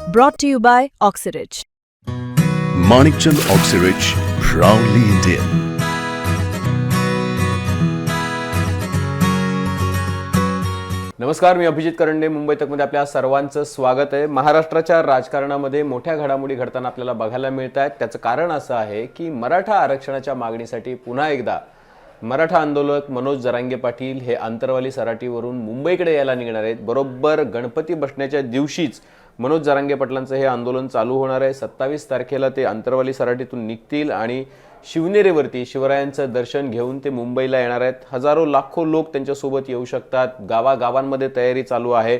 Brought to you by Oxyridge. Manikchand Oxyridge, proudly Indian. नमस्कार, मी अभिजित करंडे. मुंबई तकमध्ये आपल्या सर्वांचं स्वागत आहे. महाराष्ट्राच्या राजकारणामध्ये मोठ्या घडामोडी घडताना आपल्याला बघायला मिळत आहेत. त्याचं कारण असं आहे की मराठा आरक्षणाच्या मागणीसाठी पुन्हा एकदा मराठा आंदोलक मनोज जरांगे पाटील हे आंतरवाली सराटीवरून मुंबईकडे यायला निघणार आहेत. बरोबर गणपती बसण्याच्या दिवशीच मनोज जरांगे पाटलांचं हे आंदोलन चालू होणार आहे. 27 तारखेला ते आंतरवाली सराटीतून निघतील आणि शिवनेरीवरती शिवरायांचं दर्शन घेऊन ते मुंबईला येणार आहेत. हजारो लाखो लोक त्यांच्यासोबत येऊ शकतात. गावागावांमध्ये तयारी चालू आहे.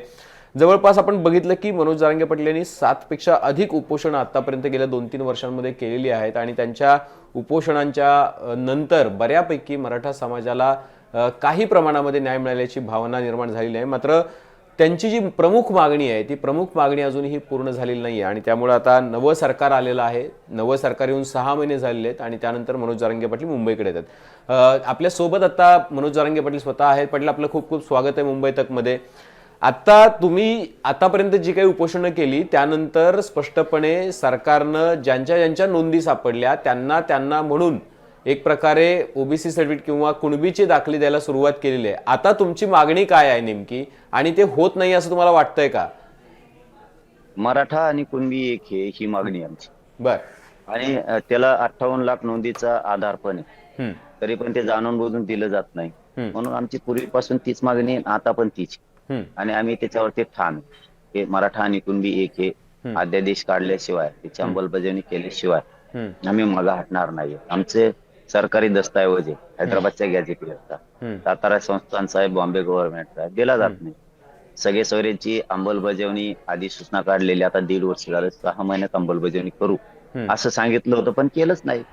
जवळपास आपण बघितलं की मनोज जरांगे पाटील यांनी 7 पेक्षा अधिक उपोषण आतापर्यंत गेल्या 2-3 वर्षांमध्ये केलेली आहेत आणि त्यांच्या उपोषणांच्या नंतर बऱ्यापैकी मराठा समाजाला काही प्रमाणामध्ये न्याय मिळाल्याची भावना निर्माण झालेली आहे. मात्र त्यांची जी प्रमुख मागणी आहे ती प्रमुख मागणी अजूनही पूर्ण झालेली नाही आहे आणि त्यामुळे आता नवं सरकार आलेलं आहे. नवं सरकार येऊन 6 महिने झालेले आहेत आणि त्यानंतर मनोज जरांगे पाटील मुंबईकडे येतात. आपल्यासोबत आता मनोज जरांगे पाटील स्वतः आहेत. पाटील, आपलं खूप खूप स्वागत आहे मुंबई तकमध्ये. आता तुम्ही आतापर्यंत जी काही उपोषणं केली त्यानंतर स्पष्टपणे सरकारनं ज्यांच्या नोंदी सापडल्या त्यांना म्हणून एक प्रकारे ओबीसी सर्टिफिकेट किंवा कुणबीची दाखले द्यायला सुरुवात केलेली आहे. आता तुमची मागणी काय आहे नेमकी आणि ते होत नाही असं तुम्हाला वाटतंय का? मराठा आणि कुणबी एक ही मागणी आमची. बर. आणि त्याला 58 लाख नोंदीचा आधार पण आहे. तरी पण ते जाणून बुजून दिलं जात नाही. म्हणून आमची पूर्वीपासून तीच मागणी आहे, आता पण तीच. आणि आम्ही त्याच्यावरती ठाम आहे. मराठा आणि कुणबी एक हे अध्यादेश काढल्याशिवाय त्याची अंमलबजावणी केल्याशिवाय आम्ही मागे हटणार नाही. आमचे सरकारी दस्तऐवज आहे हैदराबादच्या गॅझेटवरचा, सातारा संस्थानचा आहे, बॉम्बे गव्हर्नमेंटचा आहे, दिला जात नाही. सगळे सोयऱ्यांची अंमलबजावणी अधिसूचना काढलेली आता 1.5 वर्ष झालं, 6 महिन्यात अंमलबजावणी करू असं सांगितलं होतं पण केलंच नाही.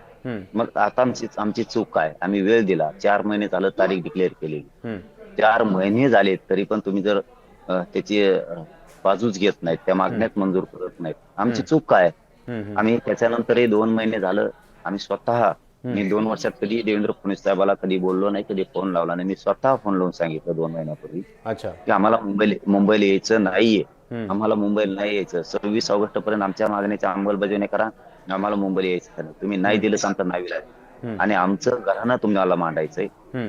मग आता आमची चूक काय? आम्ही वेळ दिला, 4 महिने झालं तारीख डिक्लेअर केलेली. 4 महिने झाले तरी पण तुम्ही जर त्याची बाजूच घेत नाहीत, त्या मागण्यात मंजूर करत नाहीत. आमची चूक काय? आम्ही त्याच्यानंतरही 2 महिने झालं आम्ही स्वतः, मी 2 वर्षात कधी देवेंद्र फडणवीस साहेबाला कधी बोललो नाही, कधी फोन लावला नाही. मी स्वतः फोन लावून सांगितलं 2 महिन्यापूर्वी की आम्हाला मुंबईला यायचं नाहीये, आम्हाला मुंबईला नाही यायचं. 26 ऑगस्ट पर्यंत आमच्या मागणीची अंमलबजावणी करा, आम्हाला मुंबईला यायचं नाही. तुम्ही नाही दिलं तर आमचं नाव लागेल आणि आमचं घराणं तुम्हाला मांडायचंय,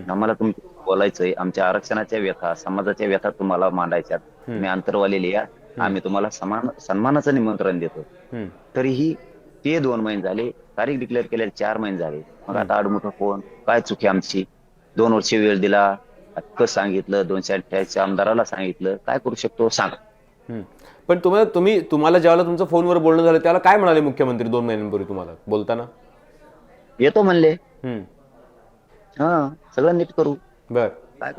आम्हाला तुम्ही बोलायचंय. आमच्या आरक्षणाच्या व्यथा, समाजाच्या व्यथा तुम्हाला मांडायच्या. तुम्ही आंतरवालेले या, आम्ही तुम्हाला सन्मानाचं निमंत्रण देतो. तरीही ते 2 महिने झाले, तारीख डिक्लेअर केल्या 4 महिने झाले. मग आता आडमुठं कोण? काय चुकी आमची? 2 वर्ष वेळ दिला, अख्खं सांगितलं, 288 आमदाराला सांगितलं, काय करू शकतो सांग. पण तुम्हाला ज्यावेळेला तुमचं फोनवर बोलणं झालं त्याला काय म्हणाले मुख्यमंत्री 2 महिन्यांपूर्वी तुम्हाला बोलताना? येतो म्हणले. सगळं नीट करू. बर. काय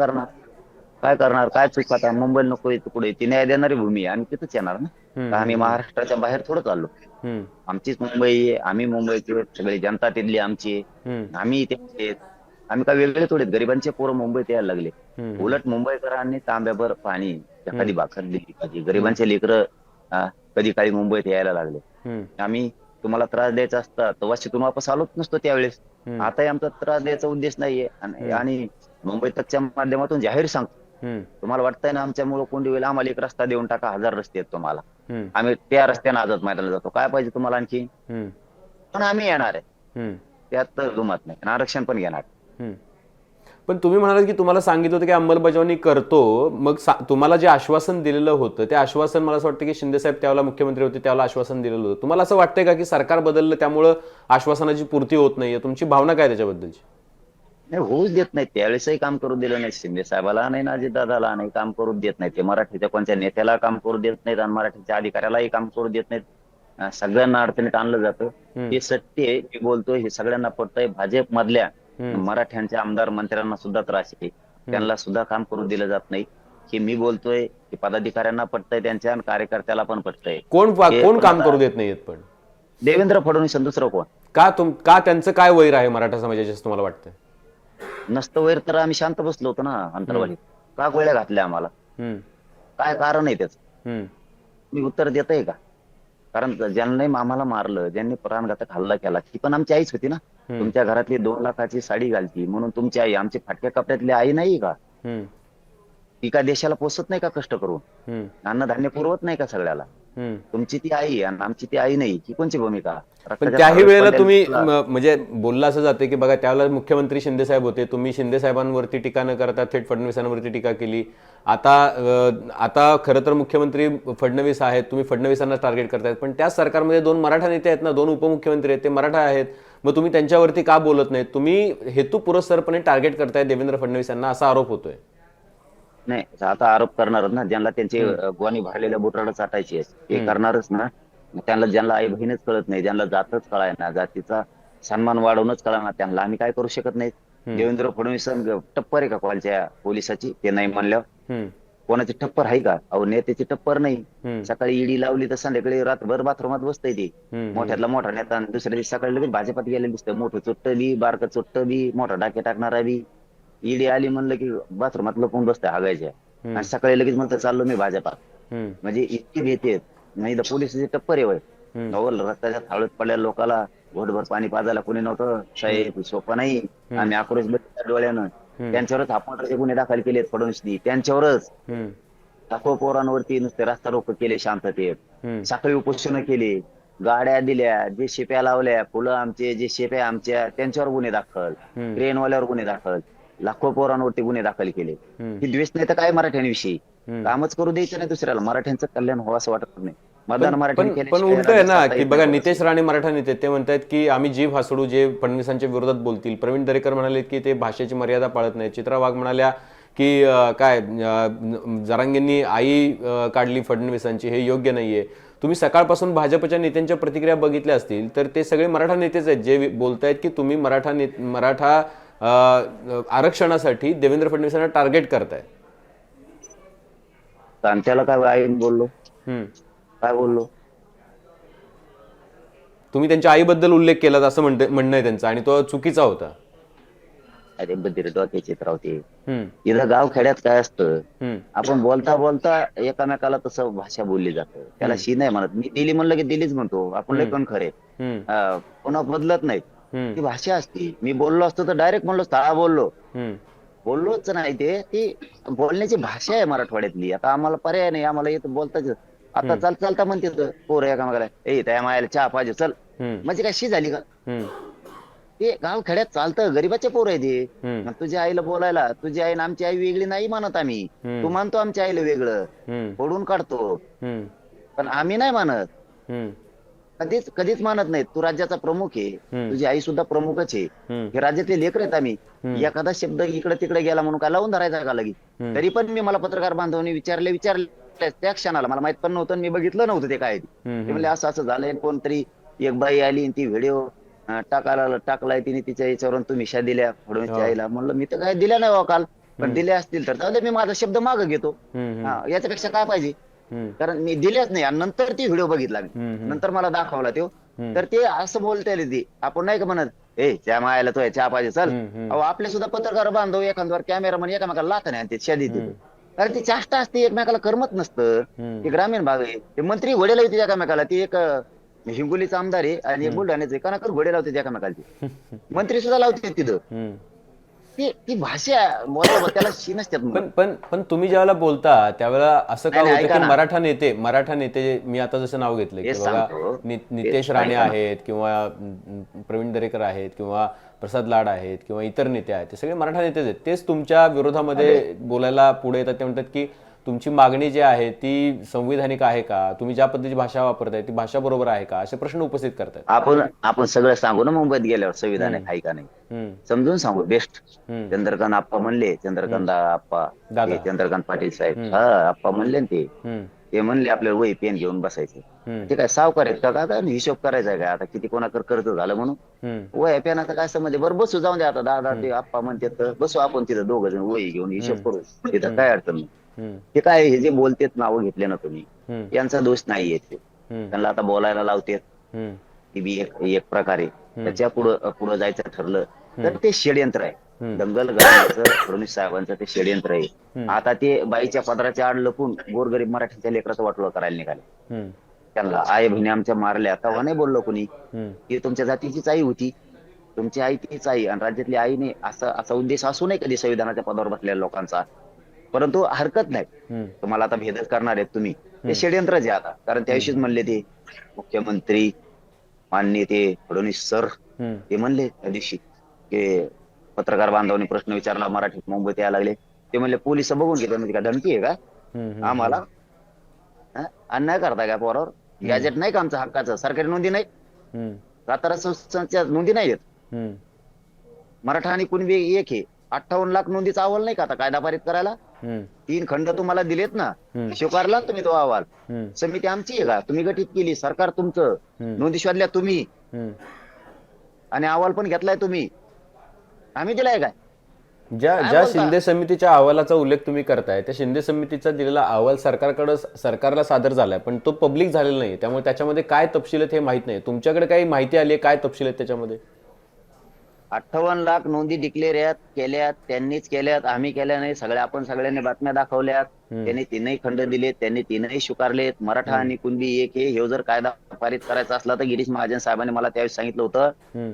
करणार? काय चूक? आता मुंबईला नको येतो कुठे? ती न्याय देणारी भूमी आहे, आम्ही तिथंच येणार ना. आम्ही महाराष्ट्राच्या बाहेर थोडं चाललो. आमचीच मुंबई आहे, आम्ही मुंबईची, सगळी जनता तिथली आमची, आम्ही इथे. आम्ही काय वेगळे थोडे? गरिबांचे पोरं मुंबईत यायला लागले. उलट मुंबईकरांनी तांब्याभर पाणी, एखादी भाकर दिली पाहिजे. गरिबांचे लेकरं कधी काळी मुंबईत यायला लागले. आम्ही तुम्हाला त्रास द्यायचा असता तर वाशीतून वापस आलोच नसतो त्यावेळेस. आताही आमचा त्रास द्यायचा उद्देश नाहीये आणि मुंबई तकच्या माध्यमातून जाहीर सांगतो, तुम्हाला वाटतंय ना आमच्यामुळे कोंडी होईल, आम्हाला एक रस्ता देऊन टाका, 1000 रस्ते आहेत तुम्हाला, आम्ही त्या रस्त्याने आझाद मैदानाला जातो. काय पाहिजे तुम्हाला आणखी? पण आम्ही येणार आहे, त्यात तर दुमत नाही. आरक्षण पण घेणार. पण तुम्ही म्हणालात की तुम्हाला सांगितलं होतं की अंमलबजावणी करतो. मग तुम्हाला जे आश्वासन दिलेलं होतं ते आश्वासन, मला असं वाटतं की शिंदे साहेब त्यावेळेला मुख्यमंत्री होते त्यावेळेला आश्वासन दिलेलं होतं. तुम्हाला असं वाटतंय का की सरकार बदललं त्यामुळं आश्वासनाची पूर्ती होत नाहीये? तुमची भावना काय त्याच्याबद्दलची? नाही, होऊच देत नाही. त्यावेळेसही काम करू दिलं नाही शिंदे साहेबाला, नाही अजितदादाला, नाही काम करू देत नाही. ते मराठीच्या कोणत्या नेत्याला काम करू देत नाहीत आणि मराठीच्या अधिकाऱ्यालाही काम करू देत नाहीत. सगळ्यांना अडचणीत आणलं जातं. हे सत्य आहे, मी बोलतोय, हे सगळ्यांना पडतंय. भाजप मधल्या मराठ्यांच्या आमदार मंत्र्यांना सुद्धा त्रास आहे, त्यांना सुद्धा काम करू दिलं जात नाही. हे मी बोलतोय, हे पदाधिकाऱ्यांना पटतंय, त्यांच्या कार्यकर्त्याला पण पटतंय. कोण काम करू देत नाहीत? पण देवेंद्र फडणवीस, दुसरं कोण? का त्यांचं काय वैर आहे मराठा समाजाचे असं तुम्हाला वाटतंय? नसतं वैर तर आम्ही शांत बसलो होतो ना अंतरवालीत. का गोळ्या घातल्या आम्हाला? काय कारण आहे त्याचं? मी उत्तर देतय का? कारण ज्यांनी आम्हाला मारलं, ज्यांनी प्राणघातक हल्ला केला, ती पण आमची आईच होती ना. तुमच्या घरातली 2 लाखाची साडी घालती म्हणून तुमची आई आमची फाटक्या कपड्यातली आई नाही का? ती का देशाला पोसत नाही का कष्ट करून? अन्नधान्य पुरवत नाही का सगळ्याला? तुमची ती आई आणि आमची ती आई नाही, ही कोणची भूमिका? पण रक्ताच्या त्याही थारोळ्यात वेळेला पडलेल्या तुम्ही मुलाला- म्हणजे बोलला असं जाते की बघा त्यावेळेला मुख्यमंत्री शिंदे साहेब होते, तुम्ही शिंदे साहेबांवरती टीका न करता थेट फडणवीसांवरती टीका केली. आता खरं तर मुख्यमंत्री फडणवीस आहेत, तुम्ही फडणवीसांना टार्गेट करतायत, पण त्याच सरकारमध्ये 2 मराठा नेते आहेत ना, 2 उपमुख्यमंत्री आहेत, ते मराठा आहेत. मग तुम्ही त्यांच्यावरती का बोलत नाहीत? तुम्ही हेतू पुरस्सरपणे टार्गेट करताय देवेंद्र फडणवीस यांना, असा आरोप होतोय. नाही, आता आरोप करणारच ना, ज्यांना त्यांचे गोणी भरलेल्या बुटाला चाटायची आहे ते करणारच ना. त्यांना ज्यांना आई बहीणच कळत नाही, ज्यांना जातच कळायना, जातीचा सन्मान वाढवणंच कळणार, त्यांना आम्ही काय करू शकत नाही. देवेंद्र फडणवीस टप्पर आहे का कॉलच्या पोलिसाची? ते नाही म्हणल्यावर कोणाची टप्पर आहे का? अहो नेत्याची टप्पर नाही. सकाळी ईडी लावली तर संध्याकाळी रात्रभर बाथरूमात बसतंय ते. मोठ्यातला मोठा नेता आणि दुसऱ्या दिवशी सकाळी लगेच भाजपात गेलेलं दिसतं. मोठं चुट्ट बी, बारकं चुट्ट बी, मोठा डाके टाकणारा बी. ईडी आली म्हणलं की बाथरूमात लपून बसतंय हागायच्या आणि सकाळी लगेच म्हणतं चाललो मी भाजपात. म्हणजे इतकी भीती नाही तर पोलिसाची टप्पर आहे वय. रस्त्याच्या थाळीत पडलेल्या लोकांना घोटभर पाणी पाजायला कोणी नव्हतं. साहेब सोपं नाही. आम्ही आक्रोश बघितला डोळ्यानं. त्यांच्यावरच अपहरणाचे गुन्हे दाखल केलेत फडणवीसनी, त्यांच्यावरच. लाखो पोरांवरती नुसते रस्ता रोको केले शांततेत, साखळी उपोषण केली, गाड्या दिल्या, जे शेप्या लावल्या, फुलं आमचे, जे शेप्या आमच्या, त्यांच्यावर गुन्हे दाखल, ट्रेनवाल्यावर गुन्हे दाखल, लाखो पोरांवरती गुन्हे दाखल केले. ही द्वेष नाही तर काय मराठ्यांविषयी? कामच करू द्यायचं नाही दुसऱ्याला. मराठ्यांचं कल्याण व्हावं असं वाटत नाही. मतदान मराठ्यांनी पण उलट आहे ना की बघा, नितेश राणे मराठा नेते ते म्हणतात की आम्ही जीभ हसडू जे फडणवीसांच्या विरोधात बोलतील. प्रवीण दरेकर म्हणाले की ते भाषेची मर्यादा पाळत नाही. चित्रा वाघ म्हणाल्या की जरांगेंनी आई काढली फडणवीसांची, हे योग्य नाहीये. तुम्ही सकाळपासून भाजपच्या नेत्यांच्या प्रतिक्रिया बघितल्या असतील तर ते सगळे मराठा नेतेच आहेत जे बोलतायत की तुम्ही मराठा आरक्षणासाठी देवेंद्र फडणवीसांना टार्गेट करताय. त्याला काय आई बोललो? काय बोललो? तुम्ही त्यांच्या आईबद्दल उल्लेख केला असं म्हणणं आहे त्यांचं, आणि तो चुकीचा होता. अरे बधीर डोक्याचे रावते. इथं गाव खेड्यात काय असतं, आपण बोलता बोलता एकामेकाला तसं भाषा बोलली जातं. त्याला शी नाही म्हणत. मी दिली म्हणलं की दिलीच म्हणतो आपण. लय पण खरे पुन्हा बदलत नाही. ती भाषा असती. मी बोललो असतो तर डायरेक्ट म्हणलो स्थळा बोललो. बोललोच नाही, ते ती बोलण्याची भाषा आहे मराठवाड्यातली. आता आम्हाला पर्याय नाही, आम्हाला येतं बोलताच. आता चालता म्हणते पोरं एकामेकाला, ए त्या मायाला चहा पाहिजे चल, म्हणजे काय शी झाली का? ते गाव खेड्यात चालतं. गरीबाचे पोर आहे ते. तुझ्या आईला बोलायला, तुझी आई आमची आई वेगळी नाही म्हणत आम्ही. तू मानतो आमच्या आईला वेगळं, फोडून काढतो, पण आम्ही नाही मानत. कधीच मानत नाही. तू राज्याचा प्रमुख आहे, तुझी आई सुद्धा प्रमुखच आहे. हे राज्यातले लेकर आहेत आम्ही. एखादा शब्द इकडे तिकडे गेला म्हणून काय लावून धरायचा का लगी? तरी पण मी, मला पत्रकार बांधवांनी विचारले त्या क्षणाला, मला माहित पण नव्हतं, मी बघितलं नव्हतं ते काय. ते म्हणजे असं झालंय. कोणतरी एक बाई आली ती व्हिडिओ टाकलाय तिने तिच्या याच्यावरून, तू मिशा दिल्या फडणवीसच्या आईला. म्हणलं मी तर काय दिल्या नाही काल, पण दिल्या असतील तर जाऊ दे, मी माझा शब्द मागे घेतो. याच्यापेक्षा काय पाहिजे? कारण मी दिल्याच नाही. आणि नंतर ती व्हिडिओ बघितला मी, नंतर मला दाखवला तो. तर ते असं बोलता ती, आपण नाही का म्हणत, ए त्या मायाला तो चहा पाहिजे चल. अहो आपले सुद्धा पत्रकार बांधव एखाद्यावर कॅमेरामन एकामेकाला लाथा नाही आणि शादी देतो. अरे ती चाष्टा असते, एकमेकाला करमत नसतं. ते ग्रामीण भाग आहे. ते मंत्री घोडे लावते एकामेकाला. ती एक हिंगोलीचा आमदार आहे आणि एक बुलढाण्याचे, कानाकर घोडे लावते एकामेकाला. मंत्री सुद्धा लावते तिथं. ती भाषा त्याला शी नसतात. पण तुम्ही ज्यावेळेला बोलता त्यावेळेला असं काय होतं की मराठा नेते मी आता जसं नाव घेतलं की बघा, नितेश राणे आहेत किंवा प्रवीण दरेकर आहेत किंवा प्रसाद लाड आहेत किंवा इतर नेते आहेत, ते सगळे मराठा नेतेच आहेत. तेच तुमच्या विरोधामध्ये बोलायला पुढे येतात. ते म्हणतात की तुमची मागणी जी आहे ती संविधानिक आहे का? तुम्ही ज्या पद्धतीची भाषा वापरताय ती भाषा बरोबर आहे का? असे प्रश्न उपस्थित करतात. आपण सगळं सांगू ना मुंबईत गेल्यावर संविधानिक आहे का नाही, समजून सांगू. बेस्ट चंद्रकांत आप्पा म्हणले, चंद्रकांत आप्पा, चंद्रकांत पाटील साहेब, आप्पा म्हणले ते म्हणले आपल्याला वही पेन घेऊन बसायचं. ते काय सावकार आहेत का? काय हिशोब करायचा आहे का? आता किती कोणाकडे कर्ज झालं म्हणून वही पेनाचं काय समज? बरं बसू, जाऊन द्या आता. दादा ते आप्पा म्हणतात बसू आपण तिथं दोघं जण वही घेऊन हिशोब करू, तिथं काय अडचण नाही. ते काय हे जे बोलतेत नावं घेतले ना तुम्ही, यांचा दोष नाहीये. त्यांना आता बोलायला लावतेत, ती बी एक प्रकारे. त्याच्या पुढं जायचं ठरलं तर ते षडयंत्र आहे. दंगल घालण्याचं फडणवीस साहेबांचं ते षडयंत्र आहे. आता ते बाईच्या पदराच्या आड लपून गोरगरीब मराठीच्या लेकराचं वाटोळं करायला निघाले. त्यांना आई बहिणी आमच्या मारल्या, तेव्हा नाही बोललो कुणी. ती तुमच्या जातीचीच आई होती, तुमची आई तीच आई, आणि राज्यातली आई नाही असा उद्देश असू नये कधी संविधानाच्या पदावर बसलेल्या लोकांचा. परंतु हरकत नाही, तुम्हाला आता भेदच करणार आहेत तुम्ही. ते षडयंत्रच आहे आता. कारण त्याविषयीच म्हणले ते मुख्यमंत्री माननीय ते फडणवीस सर ते म्हणले त्या दिवशी की पत्रकार बांधवांनी प्रश्न विचारला मराठीत मुंबईत यायला लागले. ते म्हणले पोलिस बघून घेतात म्हणजे का धमकी आहे का आम्हाला? अन्याय करताय का पोरावर? गॅजेट नाही का आमचं हक्काचं? सरकारी नोंदी नाही? सातारा संस्थांच्या नोंदी नाही आहेत? मराठा आणि कुणबी एक आहे. 58 लाख नोंदीचा अहवाल नाही का आता कायदा पारित करायला? 3 खंड तुम्हाला दिलेत ना, स्वीकारला तुम्ही तो अहवाल. समिती आमची आहे का? तुम्ही गठीत केली, सरकार तुमचं, नोंदी शोधल्या तुम्ही आणि अहवाल पण घेतलाय तुम्ही. आम्ही दिलाय काय? ज्या शिंदे समितीच्या अहवालाचा उल्लेख तुम्ही करताय त्या शिंदे समितीचा दिलेला अहवाल सरकारला सादर झालाय, पण तो पब्लिक झालेला नाही. त्यामुळे त्याच्यामध्ये काय तपशील आहेत हे माहित नाही. तुमच्याकडे काही माहिती आली आहे काय तपशील आहेत त्याच्यामध्ये? 58 लाख नोंदी डिक्लेअर केल्यात, त्यांनीच केल्यात, आम्ही केल्या नाही. आपण सगळ्यांनी बातम्या दाखवल्यात. त्यांनी 3ही खंड दिलेत, त्यांनी 3ही स्वीकारलेत. मराठा आणि कुणबी एक आहे. हे जर कायदा पारित करायचा असला तर गिरीश महाजन साहेबांनी मला त्यावेळी सांगितलं होतं,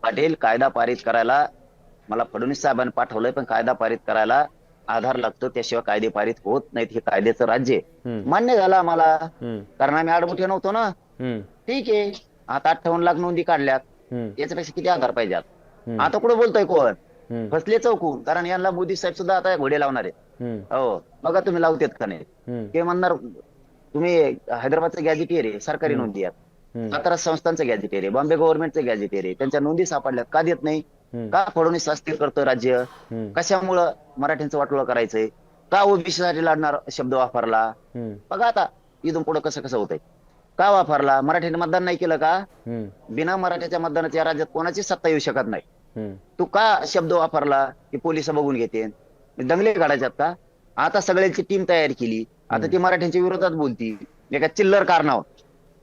पाटील कायदा पारित करायला मला फडणवीस साहेबांनी पाठवलंय, पण कायदा पारित करायला आधार लागतो, त्याशिवाय कायदे पारित होत नाहीत. हे कायद्याचं राज्य आहे. मान्य झालं आम्हाला, कारण आम्ही आडमुठे नव्हतो ना. ठीक आहे, आता 58 लाख नोंदी काढल्यात, याच्यापेक्षा किती आधार पाहिजे? आता कुठं बोलतोय कोण? फसले चौकून. कारण यांना मोदी साहेब सुद्धा आता घोडे लावणार आहेत. हो बघा तुम्ही लावतेत का नाही ते म्हणणार. तुम्ही हैदराबादचं गॅजेटियर आहे, सरकारी नोंदी आहेत. सातारा संस्थांचं गॅजेटियर आहे, बॉम्बे गव्हर्नमेंटचं गॅजेटियर आहे. त्यांच्या नोंदी सापडल्यात, का देत नाही? का फडणवीस अस्थिर करतोय राज्य? कशामुळं मराठ्यांचं वाटोळं करायचंय? का ओबीसी साठी लढणार शब्द वापरला? बघा आता इथून पुढे कसं कसं होतंय. का वापरला? मराठ्याने मतदान नाही केलं का? बिना मराठ्याच्या मतदानाच्या या राज्यात कोणाची सत्ता येऊ शकत नाही. तू का शब्द वापरला की पोलिस बघून घेते? दंगले काढायच्यात का? आता सगळ्यांची टीम तयार केली, आता ती मराठ्यांच्या विरोधात बोलती एका चिल्लर कारणावर.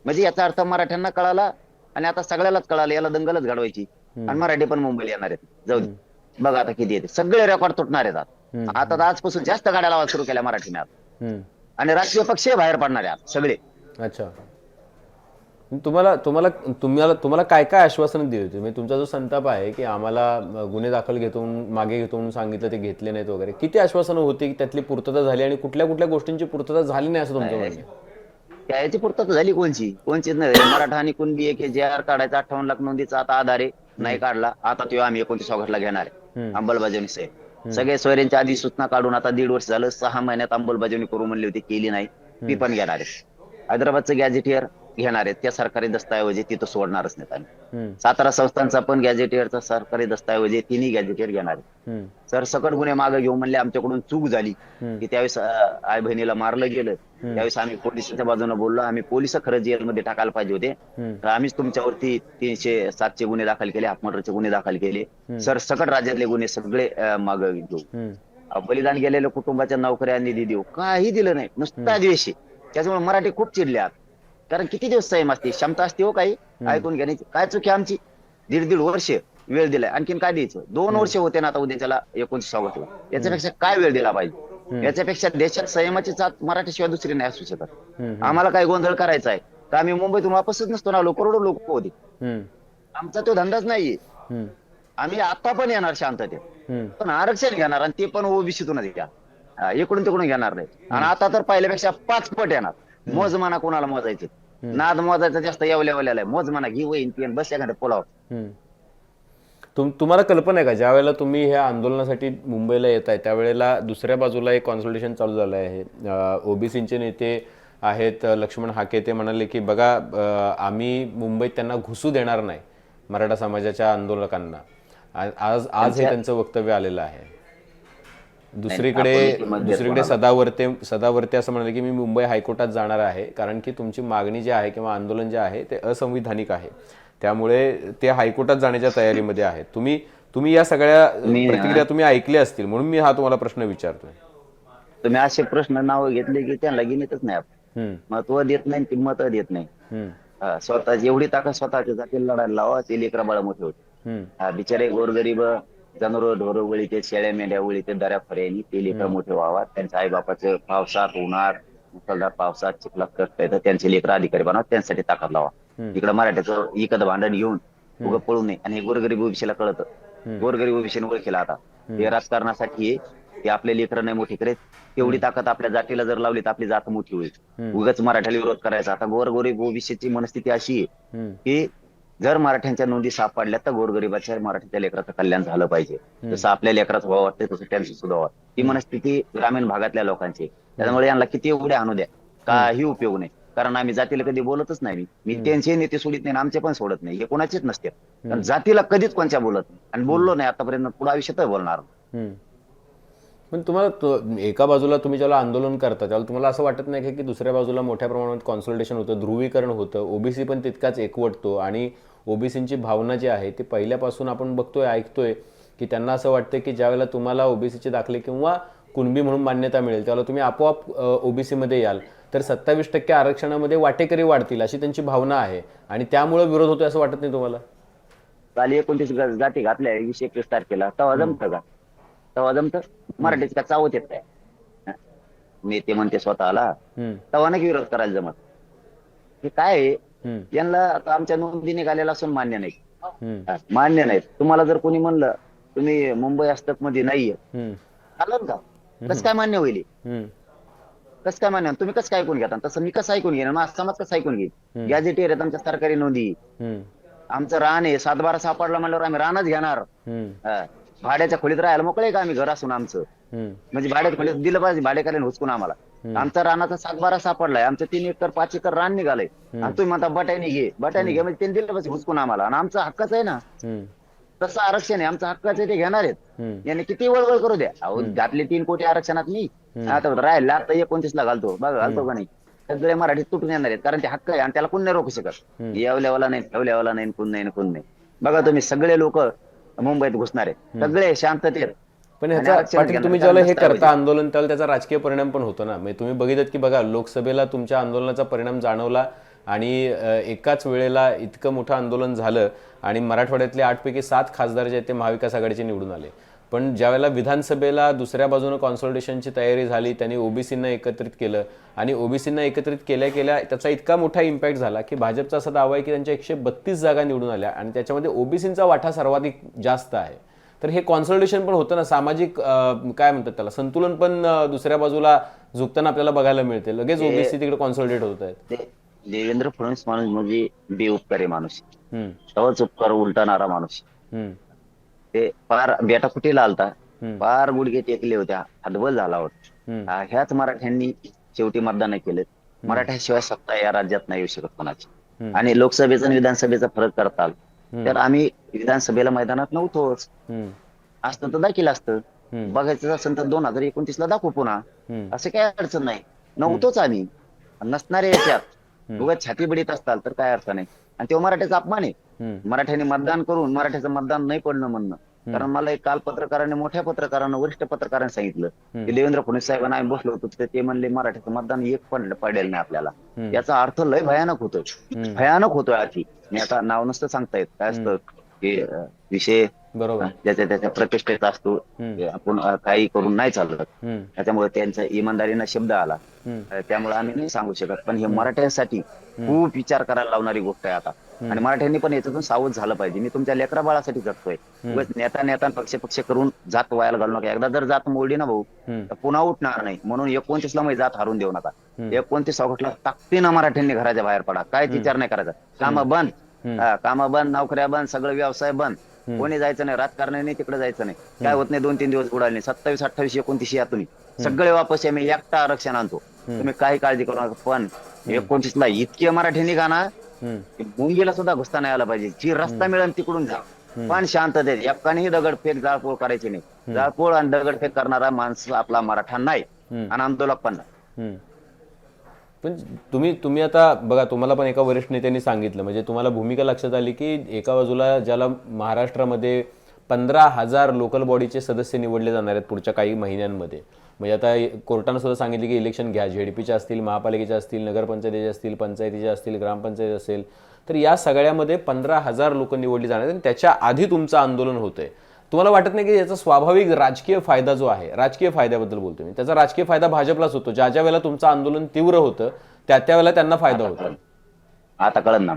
म्हणजे याचा अर्थ मराठ्यांना कळाला आणि आता सगळ्यालाच कळालं याला दंगलच घडवायची आणि मराठी पण मुंबईला येणार आहेत. जाऊ दे, बघा आता किती येते. सगळे रेकॉर्ड तुटणार आहेत. आता आजपासून जास्त गाड्या लावा सुरू केल्या मराठीने आता, आणि राजकीय पक्ष बाहेर पडणार आहेत सगळे. अच्छा, तुम्हाला काय काय आश्वासन दिली होती? म्हणजे तुमचा जो संताप आहे की आम्हाला गुन्हे दाखल मागे घेतो म्हणून सांगितलं, ते घेतले नाहीत वगैरे, किती आश्वासनं होती की त्यातली पूर्तता झाली आणि कुठल्या कुठल्या गोष्टींची पूर्तता झाली नाही असं तुमचं म्हणणं? त्याची पूर्तता झाली कोणचीच नाही. मराठा आणि कुणबी एक जे आर काढायचा 58 लाख नोंदीचा आता आधार आहे, नाही काढला. आता तो आम्ही 29 ऑगस्टला घेणार आहे अंमलबजावणी सहित. सगळे सोयऱ्यांच्या आधी सूचना काढून आता 1.5 वर्ष झालं. 6 महिन्यात अंमलबजावणी करू म्हणली होती, केली नाही. ती पण घेणार आहे. हैदराबादचं गॅजेटियर घेणार आहेत, त्या सरकारी दस्तऐवजी तिथं सोडणारच नाहीत आम्ही. सातारा संस्थांचा पण गॅजेटियरचा सरकारी दस्तऐवजी 3ही गॅजेटियर घेणार आहे. सर सकट गुन्हे मागे घेऊन म्हणले आमच्याकडून चूक झाली की त्यावेळेस आई बहिणीला मारलं गेलं, त्यावेळेस आम्ही पोलिसांच्या बाजूने बोललो. आम्ही पोलिस खरं जेलमध्ये टाकायला पाहिजे होते, तर आम्हीच तुमच्यावरती 307चे गुन्हे दाखल केले, हाफमर्डरचे गुन्हे दाखल केले. सर सकट राज्यातले गुन्हे सगळे मागे घेऊ. बलिदान गेलेल्या कुटुंबाच्या नोकऱ्या निधी देऊ, काही दिलं नाही, नुसता द्वेष. त्याच्यामुळे मराठी खूप चिडल्यात. कारण किती दिवस संयम असते, क्षमता असते हो काही ऐकून घेण्याची. काय चुकी आमची? 1.5 वर्ष वेळ दिलाय, आणखीन काय द्यायचं? 2 वर्ष होते ना आता उद्याच्याला 29 ऑगस्टला. याच्यापेक्षा काय वेळ दिला पाहिजे? याच्यापेक्षा देशात संयमाची चाच मराठीशिवाय दुसरी नाही असू शकत. आम्हाला काय गोंधळ करायचा आहे तर आम्ही मुंबईतून वापसच नसतो ना. करोडो लोक होते, आमचा तो धंदाच नाहीये. आम्ही आता पण येणार शांततेत, पण आरक्षण घेणार आणि ते पण ओबीसीतूनच घ्या, इकडून तिकडून घेणार नाही. आणि आता तर पहिल्यापेक्षा 5 पट येणार. मोजमाना कोणाला मोजायचे? नाद मोजायचा जास्त येवल्याला आहे. मोजमाना घे वहीन पेन बस एखाद्या पोलावर. तुम्हाला कल्पना आहे का ज्या वेळेला तुम्ही ह्या आंदोलनासाठी मुंबईला येत आहे त्यावेळेला दुसऱ्या बाजूला एक कॉन्सल्टेशन चालू झालं आहे? ओबीसीचे नेते आहेत लक्ष्मण हाके, ते म्हणाले की बघा आम्ही मुंबईत त्यांना घुसू देणार नाही मराठा समाजाच्या आंदोलकांना. आज हे त्यांचं वक्तव्य आलेलं आहे. दुसरीकडे सदावर्ते असं म्हणाले की मी मुंबई हायकोर्टात जाणार आहे, कारण की तुमची मागणी जी आहे किंवा आंदोलन जे आहे ते असंविधानिक आहे, त्यामुळे ते हायकोर्टात जाण्याच्या तयारीमध्ये आहेत. तुम्ही या सगळ्या प्रतिक्रिया तुम्ही ऐकल्या असतील म्हणून मी हा तुम्हाला प्रश्न विचारतोय. तुम्ही असे प्रश्न नाव घेतले की त्यांना गिनीतच नाही. आपण महत्व देत नाही, किंमत देत नाही. स्वतःची एवढी ताकद स्वतःच्या जातीला लढायला लावा, ते लेकरा बाळा मोठे होते. बिचारे गोरगरीब जनावर ढोर वळीते, शेळ्या मेंढ्या वळीते, दऱ्या फऱ्यानी ते लेकर मोठे व्हावा. त्यांच्या आई बापाचं पावसात उन्हात मुसळधार पावसात चिखलात कष्ट येतं, त्यांचे लेकर अधिकारी बनवा, त्यांच्यासाठी ताकद लावा. इकडे मराठ्याचं इकत भांडण घेऊन उगं पळू नये. आणि हे गोरगरीब ओबीसीला कळतं, गोरगरीब ओबीसीने ओळखीला आता हे राजकारणासाठी ते आपले लेकरं नाही मोठी करेत, तेवढी ताकद आपल्या जातीला जर लावली तर आपली जात मोठी होईल. उगाच मराठ्याला विरोध करायचा. आता गोरगरीब ओबीसीची मनस्थिती अशी आहे की जर मराठ्यांच्या नोंदी सापडल्या तर गोरगरिबाच्या मराठीच्या लेकराचं कल्याण झालं पाहिजे. जसं आपल्या लेकराचं व्हावं वाटतं तसं त्यांचं सुद्धा व्हावं. ही मनस्थिती ग्रामीण भागातल्या लोकांची. त्याच्यामुळे यांना किती एवढे आणू द्या, काही उपयोग नाही. कारण आम्ही जातीला कधी बोलतच नाही. मी त्यांचे नेते सोडित नाही, आमचे पण सोडत नाही. हे कोणाचेच नसते. कारण जातीला कधीच कोणत्या बोलत नाही आणि बोललो नाही आतापर्यंत, पुढे आयुष्यात बोलणार. पण तुम्हाला एका बाजूला तुम्ही ज्याला आंदोलन करता त्याला तुम्हाला असं वाटत नाही की दुसऱ्या बाजूला मोठ्या प्रमाणात कॉन्सल्टेशन होतं, ध्रुवीकरण होतं, ओबीसी पण तितकाच एकवटतो आणि ओबीसींची भावना जी आहे ती पहिल्यापासून आपण बघतोय ऐकतोय की त्यांना असं वाटतं की ज्यावेळेला तुम्हाला ओबीसीचे दाखले किंवा कुणबी म्हणून मान्यता मिळेल त्यावेळेला तुम्ही आपोआप ओबीसी मध्ये याल तर 27% आरक्षणामध्ये वाटेकरी वाढतील अशी त्यांची भावना आहे आणि त्यामुळे विरोध होतोय असं वाटत नाही तुम्हाला? काल 29 जाती घातल्या 21 तारखेला, तेव्हा जमतं का? तेव्हा जमतं? मराठीच का चावत येत काय? नेते म्हणते स्वतःला, तेव्हा नाही विरोध करायला जमत. हे काय आहे, यांना आता आमच्या नोंदी निघालेला असून मान्य नाही. मान्य नाही. तुम्हाला जर कोणी म्हणलं तुम्ही मुंबई हस्तक मध्ये नाहीये, चालेल का? कसं काय मान्य होईल? कसं काय मान्य? तुम्ही कसं काय ऐकून घेता? तसं मी कसं ऐकून घेईन? माझा समाज कसं ऐकून घेईल? गॅजेटियर आहेत आमच्या सरकारी नोंदी. आमचं रान आहे, 7/12 सापडला म्हणल्यावर आम्ही रानच घेणार. भाड्याच्या खोलीत राहायला मोकळे का आम्ही? घर असून आमचं म्हणजे भाड्याच्या खोलीत दिलं पाहिजे भाडेकऱ्यांनी हुसकून आम्हाला. आमचा रानाचा 7/12 सापडलाय, आमचं 3 एकर 5 एकर रान निघालंय आणि तुम्ही म्हणता बटाणी घे म्हणजे त्यांनी दिलं पाहिजे हुसकून आम्हाला. आणि आमचा हक्कच आहे ना, तसं आरक्षण आहे, आमचं हक्काचं ते घेणार आहेत. याने किती वळवळ करू द्या. अहो घातले 3 कोटी आरक्षणात मी, आता राहिला आता 29 ला घालतो बघा, घालतो का नाही? सगळे मराठीत तुटून येणार आहेत कारण ते हक्क आहे आणि त्याला कोण नाही रोखू शकत. येवल्यावाला नाही, ठेवल्यावाला नाही, कोण नाही कोण नाही. बघा तुम्ही सगळे लोक मुंबईत घुसणार आहेत, सगळे शांततेत. पण ह्याचा तुम्ही ज्याला हे करता आंदोलन त्याला त्याचा राजकीय परिणाम पण होतो ना. म्हणजे तुम्ही बघितलं की बघा लोकसभेला तुमच्या आंदोलनाचा परिणाम जाणवला आणि एकाच वेळेला इतकं मोठं आंदोलन झालं आणि मराठवाड्यातले 8 पैकी 7 खासदार जे आहेत ते महाविकास आघाडीचे निवडून आले. पण ज्यावेळेला विधानसभेला दुसऱ्या बाजूनं कॉन्सल्टेशनची तयारी झाली, त्यांनी ओबीसींना एकत्रित केलं आणि ओबीसींना एकत्रित केल्या केल्या त्याचा इतका मोठा इम्पॅक्ट झाला की भाजपचा असा दावा आहे की त्यांच्या 132 जागा निवडून आल्या आणि त्याच्यामध्ये ओबीसींचा वाटा सर्वाधिक जास्त आहे. तर हे कॉन्सल्टेशन पण होतं ना, सामाजिक काय म्हणतात त्याला, संतुलन पण दुसऱ्या बाजूला झुकताना आपल्याला बघायला मिळते. लगेच ओबीसी तिकडे कॉन्सल्टेट होत आहेत. देवेंद्र फडणवीस माणूस म्हणजे बेउपकारी माणूस, तवाच उपकार उलटणारा माणूस. ते फार बेटा कुठेला आलता, फार गुडघे टेकले होत्या, हतबल झाला होता. ह्याच मराठ्यांनी शेवटी मतदान केलं. मराठ्याशिवाय सत्ता या राज्यात नाही येऊ शकत कोणाची. आणि लोकसभेचा आणि विधानसभेचा फरक करताल तर आम्ही विधानसभेला मैदानात नव्हतोच. असतं तर दाखील असतं. बघायचं असेल तर 2029 ला दाखवू पुन्हा, असं काय अडचण नाही. नव्हतोच आम्ही, नसणारे याच्यात उगाच छाती बडीत असताल तर काय अर्थ नाही. आणि तेव्हा मराठ्याचा अपमान आहे. मराठ्याने मतदान करून मराठ्याचं मतदान नाही पडणं म्हणणं. कारण मला एक काल पत्रकाराने, मोठ्या पत्रकारांना, वरिष्ठ पत्रकारांनी सांगितलं की देवेंद्र फडणवीस साहेबांना आम्ही बसलो होतो तर ते म्हणले मराठ्याचं मतदान एक पण पडेल नाही आपल्याला. याचा अर्थ लय भयानक होतोय, भयानक होतोय. आधी मी आता नाव नसतं सांगता येत, काय असतं की विषय बरोबर ज्याच्या त्याच्या प्रतिष्ठेचा असतो, आपण काही करून नाही चालत. त्याच्यामुळे त्यांचा इमानदारीनं शब्द आला, त्यामुळे आम्ही नाही सांगू शकत. पण हे मराठ्यांसाठी खूप विचार करायला लावणारी गोष्ट आहे आता. आणि मराठ्यांनी पण याच्यातून सावध झालं पाहिजे. मी तुमच्या लेकरा बाळासाठी जगतोय. नेता पक्ष करून जात व्हायला घालू नका. एकदा जर जात मोडली ना भाऊ तर पुन्हा उठणार नाही. म्हणून 29 ला जात हारून देऊ नका. 29 ऑगस्टला ताकदीनं मराठ्यांनी घराच्या बाहेर पडा. काहीच विचार नाही करायचा. कामं बंद, कामं बंद, नोकऱ्या बंद, सगळं व्यवसाय बंद. कोणी जायचं नाही, राजकारणाने तिकडे जायचं नाही. काय होत नाही, 2-3 दिवस उडाले. 27, 28, 29 या तुम्ही सगळे वापस या. मी एकटा आरक्षण आणतो, तुम्ही काही काळजी करू नका. पण 29 ला इतके मराठी निघा ना, मुंगीला सुद्धा घुसता नाही आला पाहिजे. जी रस्ता मिळेल तिकडून जा, पण शांततेत. एकानेही दगडफेक जाळपोळ करायची नाही. जाळपोळ आणि दगडफेक करणारा माणूस आपला मराठा नाही आणि आंदोलक पण नाही. पण तुम्ही आता बघा, तुम्हाला पण एका वरिष्ठ नेत्यांनी सांगितलं, म्हणजे तुम्हाला भूमिका लक्षात आली की एका बाजूला ज्याला महाराष्ट्रामध्ये 15,000 लोकल बॉडीचे सदस्य निवडले जाणार आहेत पुढच्या काही महिन्यांमध्ये. म्हणजे आता कोर्टानं सुद्धा सांगितले की इलेक्शन घ्या, झेडपीच्या असतील, महापालिकेच्या असतील, नगरपंचायतीच्या असतील, पंचायतीच्या असतील, ग्रामपंचायत असेल, तर या सगळ्यामध्ये 15,000 लोक निवडली जाणार आहेत. त्याच्या आधी तुमचं आंदोलन होतंय. तुम्हाला वाटत नाही की याचा स्वाभाविक राजकीय फायदा जो आहे, राजकीय फायद्याबद्दल बोलतो मी, त्याचा राजकीय फायदा भाजपलाच होतो. ज्या ज्या वेळेला तुमचं आंदोलन तीव्र होतं त्या वेळेला त्यांना फायदा होतो. आता कळन ना,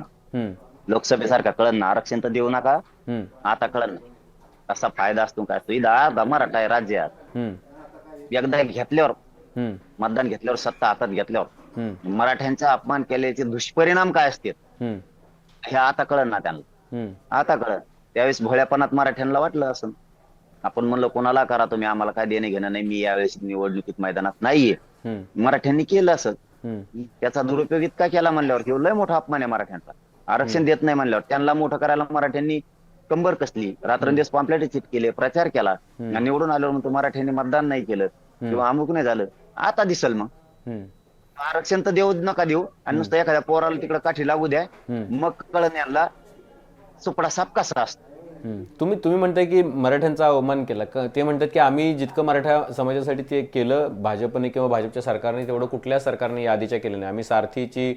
लोकसभेसारखा कळन ना, आरक्षण तर देऊ नका. आता कळन ना कसा फायदा असतो, काय सुविधा. मराठा आहे राज्यात, एकदा घेतल्यावर हम्म, मतदान घेतल्यावर सत्ता हातात घेतल्यावर हम्म, मराठ्यांचा अपमान केल्याचे दुष्परिणाम काय असतील हम्म, हे आता कळलं ना त्यांना. हम्म, आता कळलं. त्यावेळेस भोळ्यापणात मराठ्यांना वाटलं असं आपण म्हणलं कोणाला करा तुम्ही, आम्हाला काय देणं घेणं नाही, मी यावेळेस निवडणुकीत मैदानात नाहीये. हम्म, मराठ्यांनी केलं असं. हम्म, त्याचा दुरुपयोग इतका केला म्हणल्यावर किंवा लय मोठा अपमान आहे मराठ्यांचा. आरक्षण देत नाही म्हणल्यावर त्यांना मोठं करायला मराठ्यांनी कंबर कसली, रात्रंदिवस पॉम्पलेट चिट केले, प्रचार केला. आणि निवडून आल्यावर म्हणतो मराठ्यांनी मतदान नाही केलं किंवा अमुक नाही झालं. आता दिसल मग हम्म, आरक्षण तर देऊ नका देऊ आणि नुसतं एखाद्या पोराला तिकडे काठी लागू द्या, हम्म. मग कळण यांना सुपडा साप कसा असतो. तुम्ही म्हणताय की मराठ्यांचा अवमान केला ते म्हणतात की आम्ही जितकं मराठा समाजासाठी ते केलं भाजपने किंवा भाजपच्या सरकारने तेवढं कुठल्या सरकारने या आधीच्या केलं नाही. आम्ही सारथीची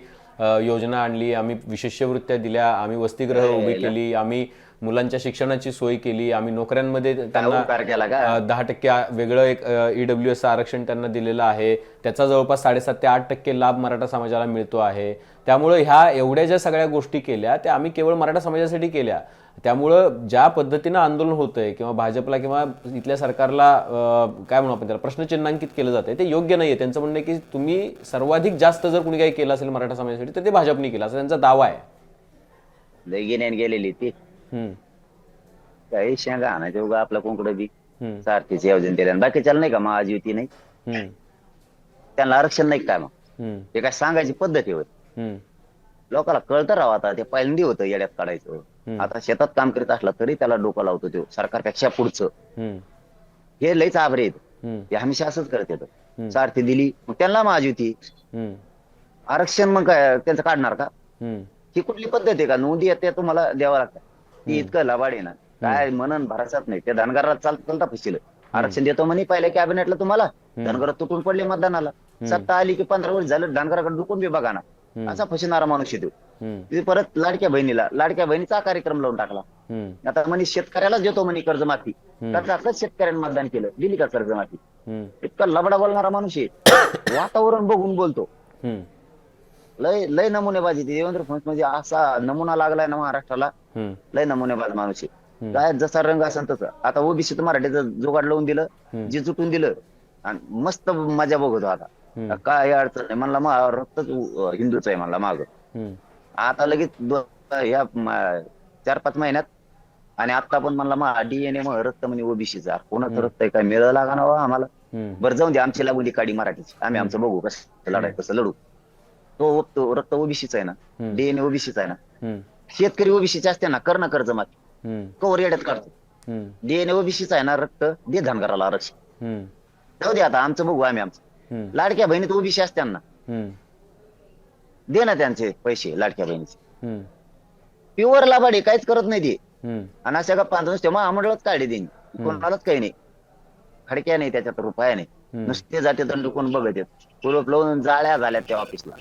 योजना आणली, आम्ही विशेषवृत्त्या दिल्या, आम्ही वसतिगृह उभी केली, आम्ही मुलांच्या शिक्षणाची सोय केली, आम्ही नोकऱ्यांमध्ये त्यांना उपकार केला का? 10% वेगळं एक EWS आरक्षण त्यांना दिलेलं आहे. त्याचा जवळपास 7.5 ते 8% लाभ मराठा समाजाला मिळतो आहे. त्यामुळे ह्या एवढ्या ज्या सगळ्या गोष्टी केल्या त्या आम्ही केवळ मराठा समाजासाठी केल्या. त्यामुळं ज्या पद्धतीनं आंदोलन होतंय किंवा भाजपला किंवा इथल्या सरकारला काय म्हणू आपण त्याला प्रश्नचिन्हांकित केलं जातंय ते योग्य नाहीये. त्यांचं म्हणणं आहे की तुम्ही सर्वाधिक जास्त जर कुणी काही केलं असेल मराठा समाजासाठी तर ते भाजपने केलं असं त्यांचा दावा आहे. लय गेल्याने गेलेली ती हम्म, काही शेंगा आणायचे उगा आपल्या कोणकडे बी हम्म, सारखीचे योजना दिल्या बाकीच्याला नाही का महायुती नाही हम्म, त्यांना आरक्षण नाही काय मग हम्म, ते काय सांगायची पद्धत आहे होय. हम्म, लोकांना कळतं राव आता ते पहिल्यांदी होतं येड्यात काढायचं. आता शेतात काम करीत असला तरी त्याला डोकं लावतो तो सरकारपेक्षा पुढचं. हम्म, हे लईच आभरे आहेत. हम्म, ते हमेशा असंच करत येतं. सारथी दिली मग त्यांना महायुती हम्म, आरक्षण मग काय त्यांचं काढणार का? हम्म, ही कुठली पद्धत आहे का? नोंदी येते तुम्हाला द्यावं लागतं. ती इतकं लबाड आहे ना काय मनन भरायचाच नाही. त्या धनगराला चालता फसिल आरक्षण देतो म्हणे पहिल्या कॅबिनेटला तुम्हाला धनगर तुटून पडले मतदानाला. सत्ता आली की 15 वर्ष झालं धनगराकडे डुकून बी बघा ना. असा फसणारा माणूस येतो. हम्म, परत लाडक्या बहिणीचा कार्यक्रम लावून टाकला. हम्म, आता म्हणे शेतकऱ्यालाच देतो म्हणे कर्जमाफी. त्यातच शेतकऱ्यांनी मतदान केलं, दिली का कर्जमाफी? हम्म, इतका लबडा बोलणारा माणूस आहे. वातावरण बघून बोलतो. हम्म, लय लय नमुनेबाजी. देवेंद्र फडणवीस म्हणजे असा नमुना लागलाय ना महाराष्ट्राला. हम्म, लय नमुनेबाज माणूस आहे. काय जसा रंग असेल तसं. आता ओबीसीचं मराठीचं जुगाड लावून दिलं, जे जुटून दिलं आणि मस्त मजा बघतो आता. काय अडचण नाही म्हणला, मग रक्तच हिंदूच आहे म्हणला माग. हम्म, आता लगेच या 4-5 महिन्यात आणि आता पण म्हणला मग DNA मग रक्त म्हणे ओबीसीचा. कोणाचं रक्त आहे काय मिळलं लागा ना आम्हाला. हम्म, बरं जाऊन दे, आमची लागून दी काडी मराठीची, आम्ही आमचं बघू कसं लढाय कसं लढू. तो रक्त ओबीसीचा आहे ना, DNA ओबीसीचा आहे ना. हम्म, शेतकरी ओबीसीचे असते ना, कर ना कर्जमाफी. हम्म, कवर येड्यात काढतो. हम्म, DNA ओबीसीचा आहे ना, रक्त दे धनगराला आरक्षण. हम्म, जाऊ दे आता आमचं बघू आम्ही आमचं. हम्म, लाडक्या बहिणीत ओबीसी असते ना, हम्म, दे ना त्यांचे पैसे लाडक्या बहिणीचे. हम्म, प्युअर लाभाडी काहीच करत नाही ते. हम्म, आणि अशा गप्पा तेव्हा आमंडळच काढले देईन. कोणालाच काही नाही, खडक्या नाही त्याच्यात, रुपया नाही. नुसते जाते दंड कोण बघत येत. कुलूप लावून जाळ्या झाल्या त्या ऑफिसला.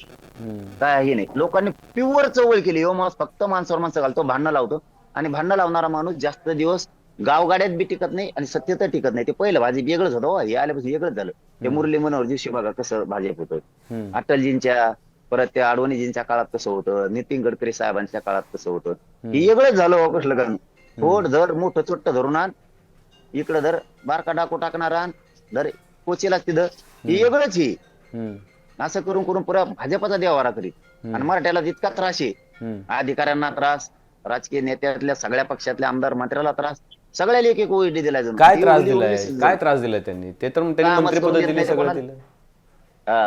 काही नाही. लोकांनी प्युअर चवळ केली. हो माणूस फक्त माणसावर माणसं घालतो, भांडणं लावतो. आणि भांडणं लावणारा माणूस जास्त दिवस गावगाड्यात बी टिकत नाही आणि सत्तेत टिकत नाही. ते पहिलं भाजी वेगळंच होतं. हे आल्यापासून वेगळंच झालं. ते मुरली मनोहर दिवशी बघा कसं भाजप होतं. अटलजींच्या परत त्या अडवाणीजींच्या काळात कसं होतं, नितीन गडकरी साहेबांच्या काळात कसं होतं. हे वेगळंच झालं. कसलं कारण थोड धर मोठं चोट्ट धरून आण, इकडं धर बारका डाको टाकणार आण, धर कोचीला तिथं. हे वेगळंच ही असं करून करून पुरा भाजपचा देवारा करीत. आणि मराठ्याला जितका त्रास आहे, अधिकाऱ्यांना त्रास, राजकीय नेत्यातल्या सगळ्या पक्षातल्या आमदार मंत्र्याला त्रास, सगळ्याला एक ओळी दिला जाऊन. काय त्रास दिलाय त्यांनी? ते तर त्यांनी मंत्रिपद दिली, सगळं दिलं.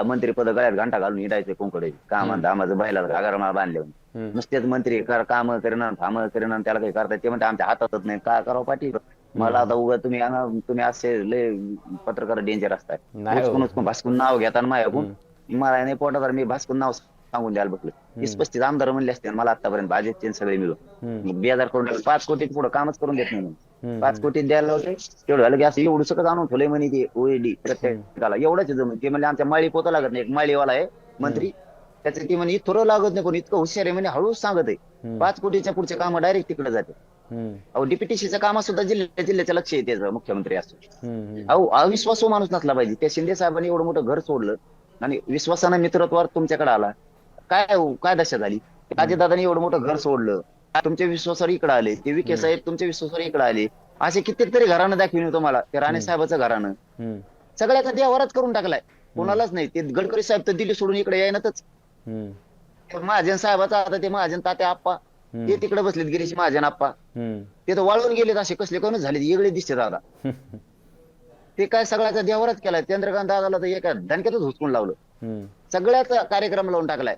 मंत्रीपद गळ्यात घंटा घालून हिंडायचे कोणकडे. कामा दामाचं बायला घागरमा बांधले. नुसतेच मंत्री काम करेना फाम करेना, त्याला काही करता ते म्हणते आमच्या हातातच नाही. काय करावं पाठी मला आता उगा तुम्ही असे लय पत्रकार डेंजर असताय. भास्कून नाव घेताना माझ्याकडून मला नाही पोटात मी भास्कून नाव सांगून द्यायला बसलो. 20-25 आमदार म्हणले असते मला आतापर्यंत भाजपचे सगळे मिळून 2000 कोटी 5 कोटी पुढे कामच करून देत नाही. 5 कोटी द्यायला होते तेवढं झालं की असं एवढं सगळं आणून ठेवलंय म्हणे ते OED प्रत्येकाला. एवढंच जमून ते म्हणजे आमच्या माळी पोता लागत नाही. एक माळीवाला आहे मंत्री, त्याचं ती म्हणे थोडं लागत नाही, पण इतकं हुशार आहे म्हणे, हळूच सांगत आहे. 5 कोटीच्या पुढचे काम डायरेक्ट तिकडे जाते. अहो DPTCचं काम सुद्धा जिल्ह्याच्या लक्ष येते मुख्यमंत्री असतो. अहो अविश्वासू माणूस नसला पाहिजे. त्या शिंदे साहेबांनी एवढं मोठं घर सोडलं आणि विश्वासानं मित्रत्वावर तुमच्याकडे आला. काय दशा झाली? अजितदादांनी एवढं मोठं घर सोडलं, तुमच्या विश्वासावर इकडे आले. ते विखे साहेब तुमच्या विश्वासावर इकडे आले. असे कित्येक तरी घरानं दाखविले तुम्हाला. ते राणे साहेबाचं घरानं सगळ्याचा देवारच करून टाकलाय, कोणालाच नाही. ते गडकरी साहेब तर दिल्ली सोडून इकडे येईनातच. महाजन साहेबाचा आता ते महाजन तात्या आप्पा ते तिकडे बसलेत, गिरीश महाजन आप्पा ते तर वाळून गेलेत, असे कसले कोण झाले वेगळे दिसते दादा. ते काय सगळ्याचा देवारच केलाय. चंद्रकांत दादाला तर एका धनक्यातच हुसकून लावलं, सगळ्याचा कार्यक्रम लावून टाकलाय.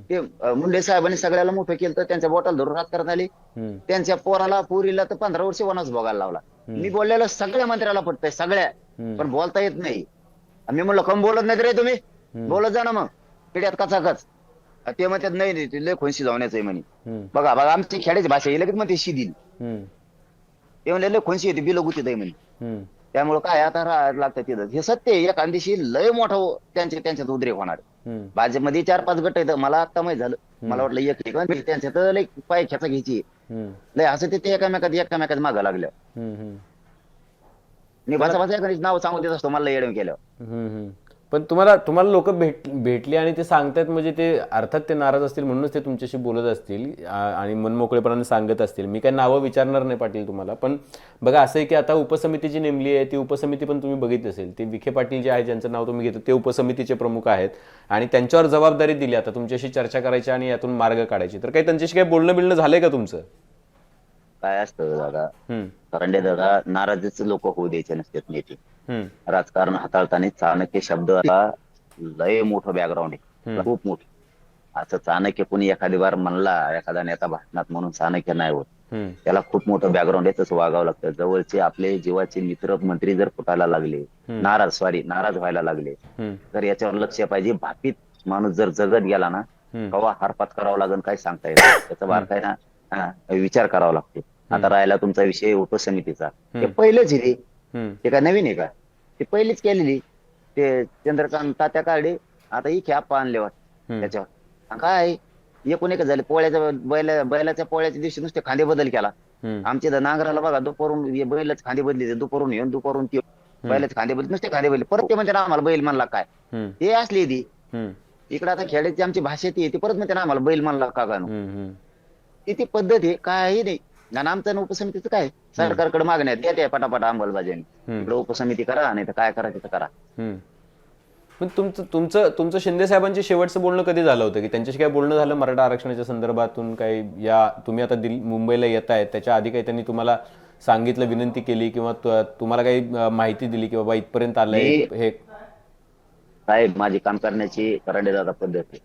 ते मुंडे साहेबांनी सगळ्याला मोठं केलं, तर त्यांच्या बोटाला धरून राजकारण आली. त्यांच्या पोराला पोरीला तर 15 वर्ष वनाच भोगायला लावला. मी बोललेलं सगळ्या मंत्र्याला पटतंय, सगळ्या, पण बोलता येत नाही. मी म्हणलं कम बोलत नाही रे तुम्ही, बोलत जा ना मग पिढ्यात कचाकच. ते म्हणतात नाही ते लय खोनशी जाऊनच आहे म्हणे. बघा बघा आमची खेड्याची भाषा ही लगेच म्हणते शिदिल. ते म्हणले लय खोनशी येते बिलो गुतीत आहे म्हणे. त्यामुळे काय आता राहायला लागतं तिथं. हे सत्य आहे, एखाद दिवशी लय मोठा त्यांच्यात उद्रेक होणार. भाजपमध्ये 4-5 गट आहेत, मला आता माहित झालं. मला वाटलं एक त्यांच्यात लय पाय खेचा घ्यायची लय, असं ते एकामेकात मागं लागल्या. मी भाषा नाव सांगून देत असतो मला येडम केलं. पण तुम्हाला लोक भेटली आणि ते सांगतात, म्हणजे ते अर्थात ते नाराज असतील म्हणूनच ते तुमच्याशी बोलत असतील आणि मनमोकळेपणाने सांगत असतील. मी काही नावं विचारणार नाही पाटील तुम्हाला, पण बघा असं आहे की आता उपसमिती जी नेमली आहे ती उपसमिती पण तुम्ही बघितली असेल. ते विखे पाटील जे आहे ज्यांचं नाव तुम्ही घेतो ते उपसमितीचे प्रमुख आहेत आणि त्यांच्यावर जबाबदारी दिली आता तुमच्याशी चर्चा करायची आणि यातून मार्ग काढायची. तर काही त्यांच्याशी काही बोलणं झालंय का तुमचं? काय असतं दादा, करंडे दादा नाराजच लोक होऊ द्यायचे नसतात नेते. राजकारण हाताळताना चाणक्य शब्द लय मोठं बॅकग्राऊंड आहे, खूप मोठं. असं चाणक्य कोणी एखादी बार म्हणला एखादा नेता भाषणात म्हणून चाणक्य नाही होत, त्याला खूप मोठं बॅकग्राऊंड आहे, तसं वागावं लागतं. जवळचे आपले जीवाचे मित्र मंत्री जर फुटायला लागले, नाराज व्हायला लागले, तर याच्यावर लक्ष पाहिजे. भापीत माणूस जर जगत गेला ना, कवा हारपात करावं लागेल काय सांगता येईल, त्याचा बारकाय ना विचार करावा लागतो. आता राहिला तुमचा विषय उपसमितीचा, ते पहिलेच रे, ते काय नवीन आहे का, ते पहिलीच केलेली. ते चंद्रकांत तात्या काढे आता ही खेप आणले त्याच्यावर काय एकूण एकच झाले. बैलाच्या पोळ्याच्या दिवशी नुसते खांदे बदल केला. आमच्या इथं नांगराला बघा दुपारून बैलच खांदे बदली, दुपारून येऊन दुपारून ते बैलाचे खांदे बदली, नुसते खांदे बदली. परत ते म्हणते ना आम्हाला बैल म्हणला काय, हे असली ती इकडे आता खेड्याची आमची भाषा ती परत म्हणते ना आम्हाला बैल म्हणला का ती पद्धत आहे काही नाही. आणि आमचं उपसमितीचं काय, सरकारकडे मागण्यात येते पटापट अंमलबजावणी, इकडे उपसमिती करा नाही तर काय करायचं तर करा. पण तुमचं शिंदे साहेबांचे शेवटचं बोलणं कधी झालं होतं, की त्यांच्याशी काय बोलणं झालं मराठा आरक्षणाच्या संदर्भातून काही, या तुम्ही आता मुंबईला येत आहेत त्याच्या आधी काही त्यांनी तुम्हाला सांगितलं, विनंती केली किंवा तुम्हाला काही माहिती दिली की बाबा इथपर्यंत आलंय हे? साहेब माझी काम करण्याची करंडे दादा पद्धत आहे.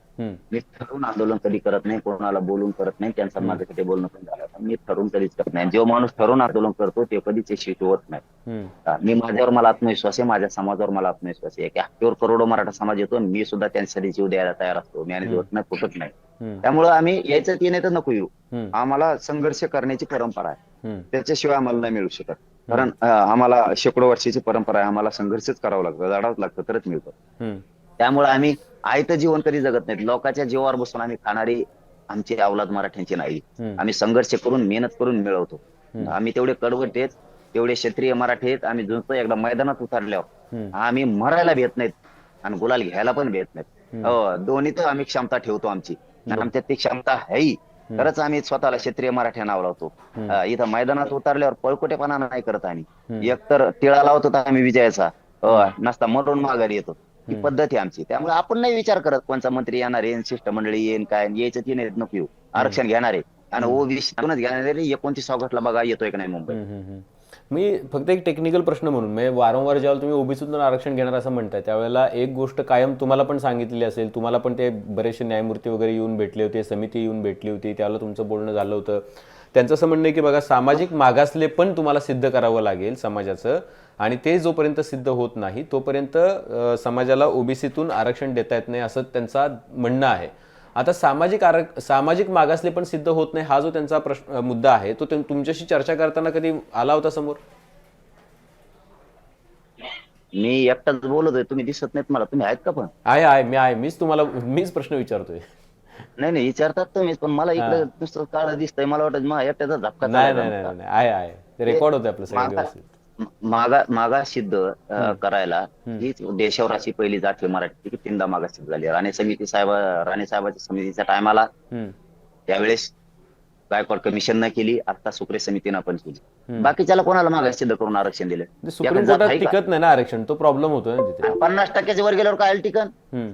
मी ठरवून आंदोलन कधी करत नाही, कोणाला बोलून करत नाही. त्यांचं माझ्याकडे बोलणं पण झालं, मी ठरवून कधीच करत नाही. जो माणूस ठरवून आंदोलन करतो ते कधीच यशस्वी होत नाही. मी माझ्यावर मला आत्मविश्वास आहे, माझ्या समाजावर मला आत्मविश्वास आहे. हत्तीवर करोडो मराठा समाज येतो, मी सुद्धा त्यांच्यासाठी जीव द्यायला तयार असतो. मी आणि होत नाही, फुटत नाही. त्यामुळे आम्ही यायचं ती नाही तर नको येऊ. आम्हाला संघर्ष करण्याची परंपरा आहे, त्याच्याशिवाय आम्हाला नाही मिळू शकत. कारण आम्हाला शेकडो वर्षाची परंपरा आहे, आम्हाला संघर्षच करावं लागतं, लढावं लागतं तरच मिळतं. त्यामुळे आम्ही आयतं जीवन कधी जगत नाहीत. लोकांच्या जीवावर बसून आम्ही खाणारी आमची अवलाद मराठ्यांची नाही. आम्ही संघर्ष करून मेहनत करून मिळवतो. आम्ही तेवढे कडवट आहेत, तेवढे क्षत्रिय मराठी आहेत. आम्ही जुंतो एकदा मैदानात उतरल्यावर आम्ही मरायला भेट नाहीत आणि गुलाल घ्यायला पण भेट नाहीत. दोन्ही तर आम्ही क्षमता ठेवतो आमची, आमच्यात ती क्षमता आहे तरच आम्ही स्वतःला क्षत्रिय मराठ्या नाव लावतो. इथं मैदानात उतरल्यावर पळकुटेपणा नाही करत आम्ही. एकतर टिळा लावतो तर आम्ही विजयाचा, नसता मरून माघारी येतो. ही पद्धत आहे आमची. त्यामुळे आपण नाही विचार करत कोणचा मंत्री येणार आहे, शिष्टमंडळी येईन काय यायचं ती नाही, नको येऊ. आरक्षण घेणार आहे आणि ओबीसीतूनच घेणार आहे. 29 ऑगस्टला बघा येतोय का नाही मुंबई. मी फक्त एक टेक्निकल प्रश्न म्हणून, म्हणजे वारंवार जेव्हा तुम्ही ओबीसीतून आरक्षण घेणार असं म्हणताय त्यावेळेला एक गोष्ट कायम तुम्हाला पण सांगितलेली असेल, तुम्हाला पण ते बरेचसे न्यायमूर्ती वगैरे येऊन भेटले होते, समिती येऊन भेटली होती, त्यावेळेला तुमचं बोलणं झालं होतं. त्यांचं असं म्हणणं आहे की बघा सामाजिक मागासले पण तुम्हाला सिद्ध करावं लागेल समाजाचं, आणि ते जोपर्यंत सिद्ध होत नाही तोपर्यंत समाजाला ओबीसीतून आरक्षण देता येत नाही असं त्यांचं म्हणणं आहे. आता सामाजिक मागासले पण सिद्ध होत नाही हा जो त्यांचा मुद्दा आहे तो तुमच्याशी चर्चा करताना कधी आला होता समोर? मी एकटाच बोलतोय, तुम्ही दिसत नाहीत मला. तुम्ही आहेत का? पण आहे मीच प्रश्न विचारतोय. नाही विचारतात तुम्ही, पण मला इकडे दुसरं काळ दिसतंय. मला वाटत एकट्याचा झपका नाही आहे रेकॉर्ड होतं आपलं सगळं व्यवस्थित. मागास सिद्ध करायला हीच देशावर अशी पहिली जात मराठी 3दा मागास सिद्ध झाली. राणे साहेबाच्या समितीच्या टायमाला त्यावेळेस गायकवाड कमिशन केली, आता सुक्रे समितीनं पण केली. बाकीच्याला कोणाला मागास सिद्ध करून आरक्षण दिलं? ते सुप्रीम कोर्टात टिकत नाही ना आरक्षण, तो प्रॉब्लेम होतोय ना तिथे. 50% वर गेल्यावर काय टिकन? हम्म.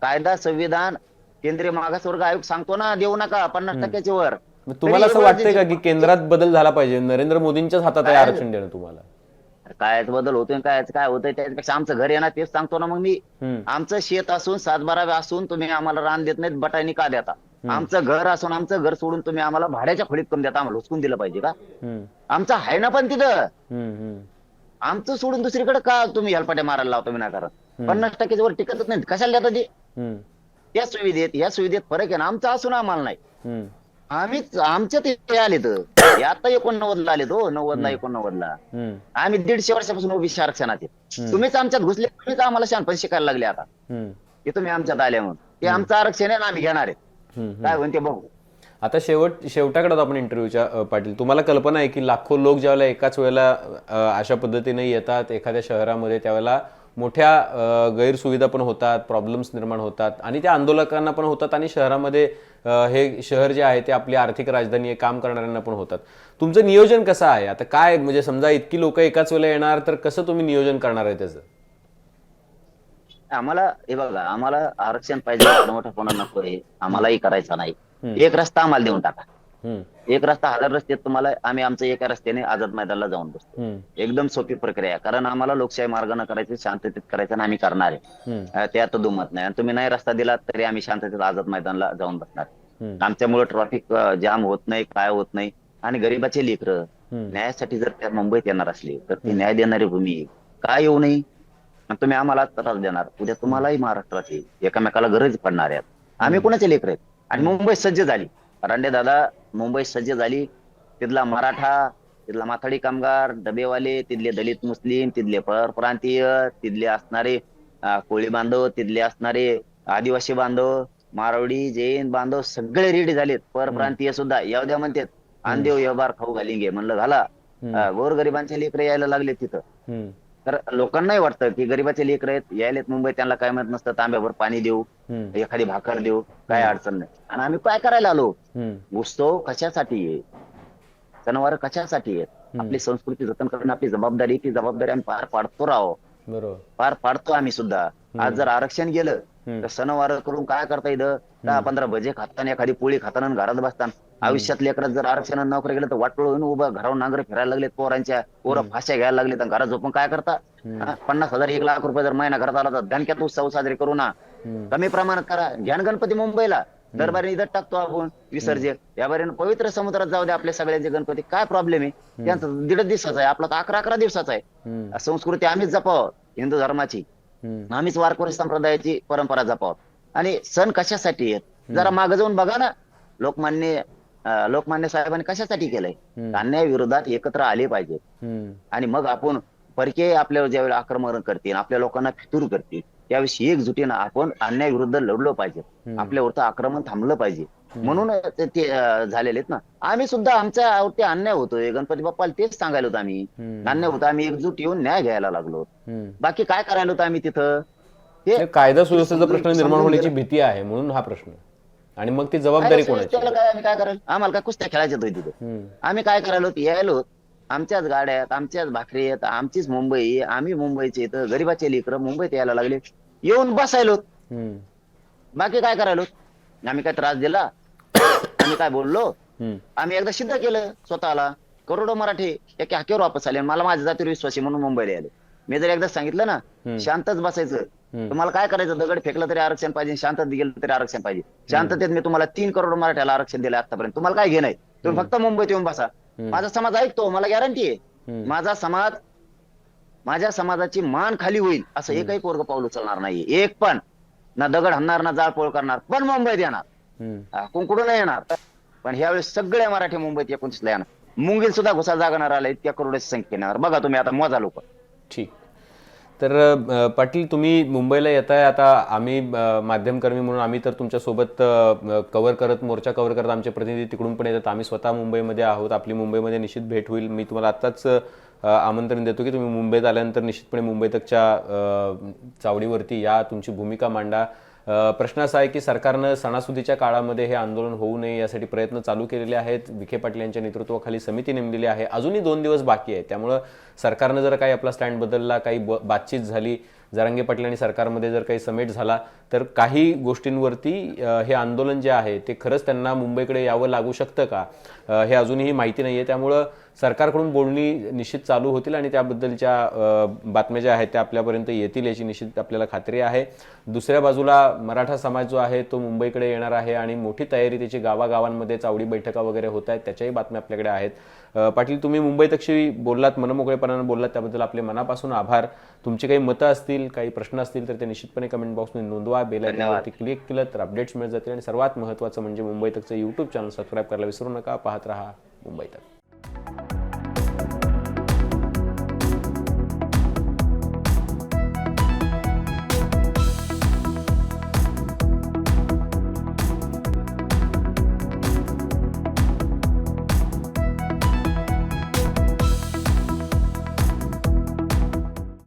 कायदा संविधान केंद्रीय मागासवर्ग आयोग सांगतो ना देऊ नका 50% वर. मग तुम्हाला असं वाटतंय का की केंद्रात बदल झाला पाहिजे, नरेंद्र मोदींच्याच हातात आहे आरक्षण देणं तुम्हाला? काय बदल होतोय काय होतंय त्यापेक्षा आमचं घर येणार तेच सांगतो ना मग मी. आमचं शेत असून 7-12 असून तुम्ही आम्हाला रान देत नाहीत, बटाईनी का देता? आमचं घर असून आमचं घर सोडून तुम्ही आम्हाला भाड्याच्या खोलीत करून देता, आम्हाला हुसकून दिलं पाहिजे का? आमचं आहे ना पण तिथं. आमचं सोडून दुसरीकडे का तुम्ही हेलपाट्या मारायला लावतो विनाकारण? 50% वर टिकतच नाही, कशाला देता ते? त्या सुविधेत या सुविधेत फरक आहे ना, आमचं असून आम्हाला नाही. आम्हीच आमच्या ते आले तर आता 89ला आले तो 90ला 89ला. आम्ही 150 वर्षापासून ओबीसी आरक्षणात आहे. तुम्हीच आमच्यात घुसले, तुम्हीच आम्हाला शहाणपण शिकायला लागले आता. हे तुम्ही आमच्यात आले म्हणून ते आमचं आरक्षण आहे ना, आम्ही घेणार आहे. काय म्हणते बघू. आता शेवटाकडे आपण इंटरव्ह्यूच्या पाटील, तुम्हाला कल्पना आहे की लाखो लोक ज्यावेळेला एकाच वेळेला अशा पद्धतीने येतात एखाद्या शहरामध्ये, त्यावेळेला मोठ्या गैरसुविधा पण होतात, प्रॉब्लेम्स निर्माण होतात आणि त्या आंदोलकांना पण होतात आणि शहरामध्ये हे शहर जे आहे ते आपली आर्थिक राजधानी आहे, काम करणाऱ्यांना पण होतात. तुमचं नियोजन कसं आहे आता? काय म्हणजे समजा इतकी लोक एकाच वेळेला येणार तर कसं तुम्ही नियोजन करणार आहे त्याचं? आम्हाला हे बघा, आम्हाला आरक्षण पाहिजे, मोठा नकोय, आम्हालाही करायचा नाही. एक रस्ता आम्हाला देऊन टाका. एक रस्ता 1000 रस्ते तुम्हाला, आम्ही आमच्या एका रस्त्याने आझाद मैदानाला जाऊन बसतो. एकदम सोपी प्रक्रिया, कारण आम्हाला लोकशाही मार्गाने करायचं, शांततेत करायचं आणि आम्ही करणार आहे. त्यात दुमत नाही. आणि तुम्ही नाही रस्ता दिला तरी आम्ही शांततेत आझाद मैदानाला जाऊन बसणार. आमच्यामुळे ट्रॅफिक जाम होत नाही, काय होत नाही. आणि गरीबाचे लेकरं न्यायासाठी जर त्या मुंबईत येणार असले तर ती न्याय देणारी भूमी काय येऊ नये? तुम्ही आम्हाला त्रास देणार, उद्या तुम्हालाही महाराष्ट्रात एकामेकाला गरज पडणार आहेत. आम्ही कोणाचे लेकर आहेत? आणि मुंबई सज्ज झाली, रांडे दादा, मुंबई सज्ज झाली. तिथला मराठा, तिथला माथाडी कामगार, डबेवाले, तिथले दलित मुस्लिम, तिथले परप्रांतीय, तिथले असणारे कोळी बांधव, तिथले असणारे आदिवासी बांधव, मारवाडी, जैन बांधव सगळे रेडी झालेत. परप्रांतीय सुद्धा येऊ द्या म्हणतात. आंदेव व्यवहार खाऊ घालिंगे म्हणलं घाला. गोरगरिबांचे लेकर यायला लागले तिथं. तर लोकांनाही वाटतं की गरीबाचे लेकर आहेत, यायलेत मुंबईत, त्यांना काय म्हणत नसतं, तांब्यावर पाणी देऊ, एखादी भाकर देऊ, काय अडचण नाही. आणि आम्ही काय करायला आलो? उत्सव कशासाठी आहे? सणवार कशासाठी आहेत? आपली संस्कृती जतन करणं आपली जबाबदारी, ती जबाबदारी आम्ही पार पाडतो राहो. बरोबर, पार पाडतो आम्ही सुद्धा. आज जर आरक्षण गेलं तर सणवार करून काय करता येतं? 10-15 भजे खाताना, एखादी पोळी खाताना, घरात बसताना. आयुष्यात लेकरात जर आरक्षण नोकरी गेलं तर वाटोळ होऊन उभं घरावर नांगर फिरायला लागलेत पोरांच्या, पोरं फाश्या घ्यायला लागले तर घरात झोपून काय करता? 50,000 1 लाख रुपये जर महिना घरात आला तर धनक्यात उत्सव साजरे करू ना. कमी प्रमाणात करा. घ्यान गणपती मुंबईला, दरबारी इथं टाकतो आपण विसर्जन. या बारीनं पवित्र समुद्रात जाऊ दे आपल्या सगळ्यांचे गणपती, काय प्रॉब्लेम आहे? त्यांचा 1.5 दिवसाचा आहे, आपला तर 11 दिवसाचा आहे. संस्कृती आम्हीच जपावं, हिंदू धर्माची आम्हीच वारकरी संप्रदायाची परंपरा जपावं. आणि सण कशासाठी आहेत जरा मागे जाऊन बघा ना. लोकमान्य साहेबांनी कशासाठी केलंय? अन्याय विरोधात एकत्र आले पाहिजे. आणि मग आपण परके आपल्यावर ज्यावेळेला आक्रमण करतील, आपल्या लोकांना फितूर करतील, त्यावेळी एकजुटीनं आपण अन्याय विरुद्ध लढलो पाहिजे. आपल्यावरचं आक्रमण थांबलं पाहिजे. म्हणून ते झालेले आहेत ना. आम्ही सुद्धा आमच्यावरती अन्याय होतोय, गणपती बाप्पाला तेच सांगायला होतं आम्ही. अन्याय होता, आम्ही एकजूट येऊन न्याय घ्यायला लागलो. बाकी काय करायला होतं आम्ही तिथं? हे कायदा सुव्यवस्थेचा प्रश्न निर्माण होण्याची भीती आहे म्हणून हा प्रश्न. आणि मग ती जबाबदारी कोणाची? आम्ही काय करायला? आम्हाला काय कुस्त्या खेळायच्या तिथे? आम्ही काय करायला होत? यायलो, आमच्याच गाड्या आहेत, आमच्याच भाकरी आहेत, आमचीच मुंबई, आम्ही मुंबईचे इथं गरीबाचे लेकरं मुंबईत यायला लागले, येऊन बसायलो. बाकी काय करायलो? आम्ही काय त्रास दिला? आम्ही काय बोललो? आम्ही एकदा सिद्ध केलं स्वतःला. करोडो मराठी एका हाकेवर वापस आले. मला माझ्या जातीवर विश्वास आहे म्हणून मुंबईला आले. मी जर एकदा सांगितलं ना, शांतच बसायचं. तुम्हाला काय करायचं? दगड फेकलं तरी आरक्षण पाहिजे, शांततेत गेलं तरी आरक्षण पाहिजे. शांततेत मी तुम्हाला 3 करोड मराठ्याला आरक्षण दिलं आतापर्यंत. तुम्हाला काय घेणं आहे? तुम्ही फक्त मुंबईत येऊन बसा. माझा समाज ऐकतो, मला गॅरंटी आहे. माझ्या समाजाची मान खाली होईल असं एकही वर्ग पाऊल उचलणार नाही. एक पण ना दगड हाणणार ना जाळपोळ करणार, पण मुंबईत येणार. कुंकुडून नाही येणार. पण ह्यावेळेस सगळे मराठी मुंबईत 29ला येणार. मुंगील सुद्धा घुसा जागणार आला, इतक्या करोडाची संख्येने येणार. बघा तुम्ही आता मोजा लोक. ठीक. तर पाटील, तुम्ही मुंबईला येताय. आता आम्ही माध्यमकर्मी म्हणून आम्ही तर तुमच्यासोबत कव्हर करत, मोर्चा कव्हर करत, आमचे प्रतिनिधी तिकडून पण येतात. आम्ही स्वतः मुंबईमध्ये आहोत. आपली मुंबईमध्ये निश्चित भेट होईल. मी तुम्हाला आत्ताच आमंत्रण देतो की तुम्ही मुंबईत आल्यानंतर निश्चितपणे मुंबई तकच्या चावडीवरती या, तुमची भूमिका मांडा. प्रश्न असा आहे की सरकारनं सणासुदीच्या काळामध्ये हे आंदोलन होऊ नये यासाठी प्रयत्न चालू केलेले आहेत. विखे पाटील यांच्या नेतृत्वाखाली समिती नेमलेली आहे. अजूनही 2 दिवस बाकी आहे. त्यामुळं सरकारनं जर काही आपला स्टँड बदलला, काही बातचीत झाली, जरांगे पाटील आणि सरकारमध्ये जर काही समेट झाला तर काही गोष्टींवरती हे आंदोलन जे आहे ते खरंच त्यांना मुंबईकडे यावं लागू शकतं का, हे अजूनही माहिती नाही आहे. त्यामुळं सरकारकडून बोलणी निश्चित चालू होतील आणि त्याबद्दलच्या बातम्या ज्या आहेत त्या आपल्यापर्यंत येतील याची निश्चित आपल्याला खात्री आहे. दुसऱ्या बाजूला मराठा समाज जो आहे तो मुंबईकडे येणार आहे आणि मोठी तयारी त्याची गावागावांमध्ये चावडी बैठका वगैरे होत आहेत, त्याच्याही बातम्या आपल्याकडे आहेत. पाटील, तुम्ही मुंबईतक्षी बोललात, मनमोकळेपणानं बोललात, त्याबद्दल आपले मनापासून आभार. तुमची काही मतं असतील, काही प्रश्न असतील तर ते निश्चितपणे कमेंट बॉक्समध्ये नोंदवा. बेल आयकॉनवरती क्लिक केलं तर अपडेट्स मिळत जातील आणि सर्वात महत्त्वाचं म्हणजे मुंबई तकचं यूट्यूब चॅनल सबस्क्राईब करायला विसरू नका. पाहत रहा मुंबई तक.